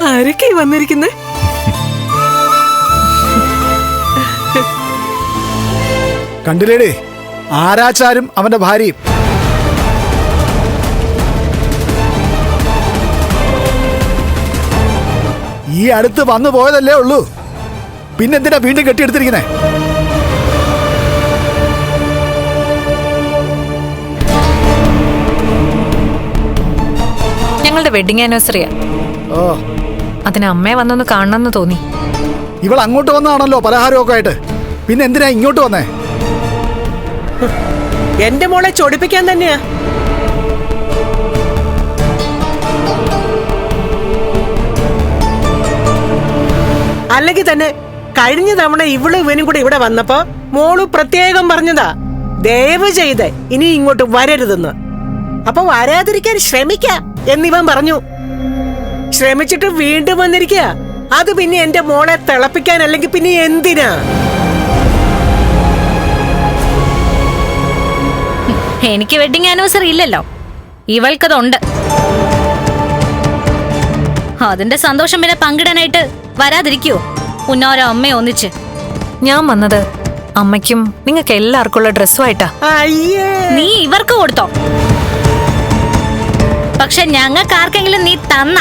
ആരൊക്കെ വന്നിരിക്കുന്നേ? കണ്ടില്ലേടേ, ആരാച്ചാരും അവന്റെ ഭാര്യയും. ഈ അടുത്ത് വന്നു പോയതല്ലേ ഉള്ളൂ, പിന്നെന്തിനാ വീണ്ടും കെട്ടിയെടുത്തിരിക്കുന്നേ? ഞങ്ങളുടെ വെഡിങ് ആനിവേഴ്സറിയാ. ഓ, അതിന് അമ്മയെ വന്നൊന്ന് കാണണമെന്ന് തോന്നി. ഇവൾ അങ്ങോട്ട് വന്നതാണല്ലോ പലഹാരമൊക്കെ ആയിട്ട്, പിന്നെ എന്തിനാ ഇങ്ങോട്ട് വന്നേ? എന്റെ മോളെ ചൊടിപ്പിക്കാൻ തന്നെയാ. അല്ലെങ്കിൽ തന്നെ കഴിഞ്ഞ തവണ ഇവനും കൂടെ ഇവിടെ വന്നപ്പോ മോള് പ്രത്യേകം പറഞ്ഞതാ, ദയവ് ചെയ്ത് ഇനി ഇങ്ങോട്ട് വരരുതെന്ന്. അപ്പൊ വരാതിരിക്കാൻ ശ്രമിക്ക എന്നിവൻ പറഞ്ഞു. ശ്രമിച്ചിട്ട് വീണ്ടും വന്നിരിക്കുക. അത് പിന്നെ എന്റെ മോളെ തിളപ്പിക്കാൻ, അല്ലെങ്കിൽ പിന്നെ എന്തിനാ? എനിക്ക് വെഡിങ് ആനിവേഴ്സറി ഇല്ലല്ലോ, ഇവൾക്കതുണ്ട്. അതിന്റെ സന്തോഷം പിന്നെ പങ്കിടാനായിട്ട് വരാതിരിക്കോ ഉന്നോരോ അമ്മയെ ഒന്നിച്ച്? ഞാൻ വന്നത് അമ്മയ്ക്കും നിങ്ങൾക്ക് എല്ലാവർക്കും ഉള്ള ഡ്രസ്സുമായിട്ടാ. നീ ഇവർക്ക് കൊടുത്തോ? പക്ഷെ ഞങ്ങൾക്ക് ആർക്കെങ്കിലും നീ തന്ന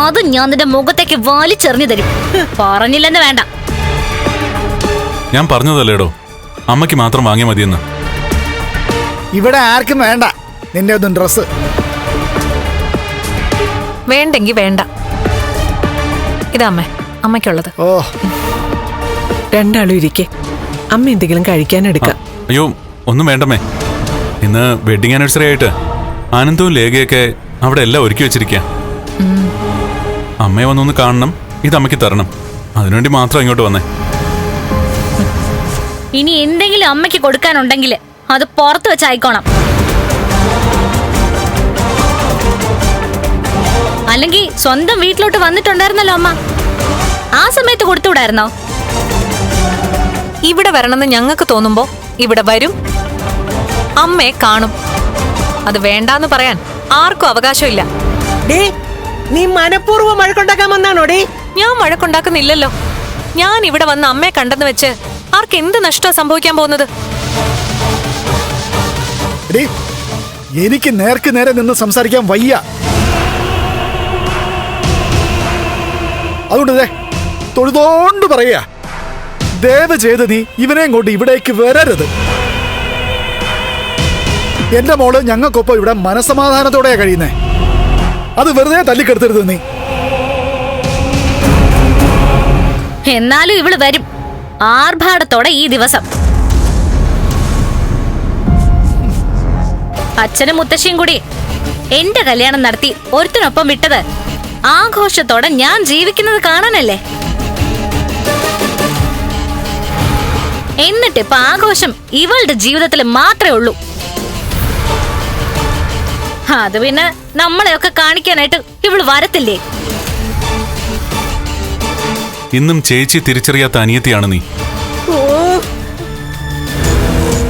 അത് ഞാൻ നിന്റെ മുഖത്തേക്ക് വലിച്ചെറിഞ്ഞു തരും. പറഞ്ഞില്ലെന്ന് വേണ്ട. ഞാൻ പറഞ്ഞതല്ലേടോ, അമ്മയ്ക്ക് മാത്രം വാങ്ങിയാൽ മതിയെന്ന്. ഇവിടെ ആർക്കും വേണ്ട നിന്റെ ഒന്നും ഡ്രസ്. വേണ്ടെങ്കി വേണ്ട. ഇതമ്മേ, അമ്മയ്ക്കുള്ളത്. ഓ, രണ്ടാളും ഇരിക്കെ, അമ്മ എന്തെങ്കിലും കഴിക്കാനെടുക്കാം. അയ്യോ, ഒന്നും വേണ്ടമ്മേ. ഇന്ന് വെഡിങ് ആനിവേഴ്സറി ആയിട്ട് ആനന്ദവും ലേഖയൊക്കെ അവിടെ എല്ലാം ഒരുക്കി വെച്ചിരിക്കുക. അമ്മയെ വന്നൊന്ന് കാണണം, ഇത് അമ്മയ്ക്ക് തരണം. അതിനുവേണ്ടി മാത്രം ഇങ്ങോട്ട് വന്നേ. ഇനി എന്തെങ്കിലും അമ്മയ്ക്ക് കൊടുക്കാനുണ്ടെങ്കിൽ അത് പുറത്ത് വെച്ചായിക്കോണം. അല്ലെങ്കിൽ സ്വന്തം വീട്ടിലോട്ട് വന്നിട്ടുണ്ടായിരുന്നല്ലോ അമ്മ, ആ സമയത്ത് കൊടുത്തുവിടായിരുന്നോ? ഇവിടെ വരണമെന്ന് ഞങ്ങൾക്ക് തോന്നുമ്പോ ഇവിടെ വരും, അമ്മയെ കാണും. അത് വേണ്ടാന്ന് പറയാൻ ആർക്കും അവകാശമില്ല. നീ മനഃപൂർവ്വം വഴക്കുണ്ടാക്കാൻ വന്നാണോ? ഞാൻ വഴക്കുണ്ടാക്കുന്നില്ലല്ലോ. ഞാൻ ഇവിടെ വന്ന് അമ്മയെ കണ്ടെന്ന് വെച്ച് ആർക്ക് എന്ത് നഷ്ടം സംഭവിക്കാൻ പോകുന്നത്? എനിക്ക് നേർക്ക് നേരെ നിന്ന് സംസാരിക്കാൻ വയ്യ. അതുകൊണ്ട് തൊഴുതോണ്ട് പറയാ, ദയവ് ചെയ്ത് നീ ഇവനെയും കൊണ്ട് ഇവിടേക്ക് വരരുത്. എന്റെ മോള് ഞങ്ങൾക്കൊപ്പം ഇവിടെ മനസമാധാനത്തോടെയാ കഴിയുന്നേ. അത് വെറുതെ തല്ലിക്കെടുത്തരുത് നീ. എന്നാലും ഇവള് വരും ആർഭാടത്തോടെ ഈ ദിവസം. അച്ഛനും മുത്തശ്ശിയും കൂടി എന്റെ കല്യാണം നടത്തി ഒരുത്തിനൊപ്പം വിട്ടത് ആഘോഷത്തോടെ ഞാൻ ജീവിക്കുന്നത് കാണാനല്ലേ? എന്നിട്ടിപ്പൊ ആഘോഷം ഇവളുടെ ജീവിതത്തിൽ മാത്രമേ ഉള്ളൂ. അത് പിന്നെ നമ്മളെയൊക്കെ കാണിക്കാനായിട്ട് ഇവള് വരത്തില്ലേ? ഇന്നും ചേച്ചി തിരിച്ചറിയാത്ത അനിയത്തിയാണ് നീ.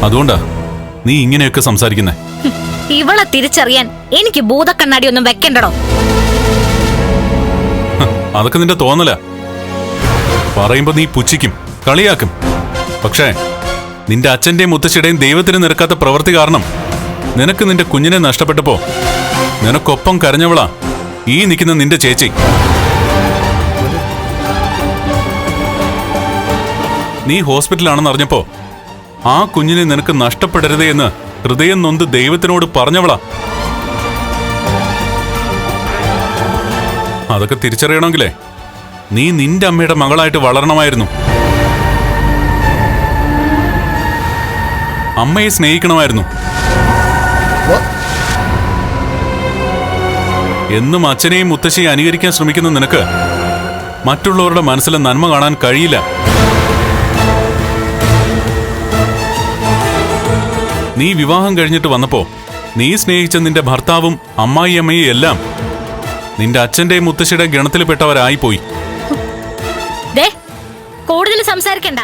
അതുകൊണ്ടാ നീ ഇങ്ങനെയൊക്കെ സംസാരിക്കുന്നേ. ഇവളെ തിരിച്ചറിയാൻ എനിക്ക് ഭൂതക്കണ്ണാടി ഒന്നും വെക്കണ്ടടോ. അതൊക്കെ നിന്റെ തോന്നല. പറയുമ്പോ നീ പുച്ഛിക്കും, കളിയാക്കും. പക്ഷേ നിന്റെ അച്ഛന്റെയും മുത്തശ്ശിയുടെയും ദൈവത്തിന് നിരക്കാത്ത പ്രവൃത്തി കാരണം നിനക്ക് നിന്റെ കുഞ്ഞിനെ നഷ്ടപ്പെട്ടപ്പോ നിനക്കൊപ്പം കരഞ്ഞവളാ ഈ നിൽക്കുന്ന നിന്റെ ചേച്ചി. നീ ഹോസ്പിറ്റലാണെന്ന് അറിഞ്ഞപ്പോ ആ കുഞ്ഞിനെ നിനക്ക് നഷ്ടപ്പെടരുതേ എന്ന് ഹൃദയം നൊന്ത് ദൈവത്തിനോട് പറഞ്ഞവളാ. അതൊക്കെ തിരിച്ചറിയണമെങ്കിലേ നീ നിന്റെ അമ്മയുടെ മകളായിട്ട് വളരണമായിരുന്നു. അമ്മയെ സ്നേഹിക്കണമായിരുന്നു. എന്നും അച്ഛനെയും മുത്തശ്ശിയെ അനുകരിക്കാൻ ശ്രമിക്കുന്ന നിനക്ക് മറ്റുള്ളവരുടെ മനസ്സിലെ നന്മ കാണാൻ കഴിയില്ല. നീ വിവാഹം കഴിഞ്ഞിട്ട് വന്നപ്പോ നീ സ്നേഹിച്ച നിന്റെ ഭർത്താവും അമ്മായിയമ്മയും എല്ലാം നിന്റെ അച്ഛന്റെയും മുത്തശ്ശിയുടെ ഗണത്തിൽപ്പെട്ടവരായിപ്പോയി. കൂടുതൽ സംസാരിക്കണ്ട.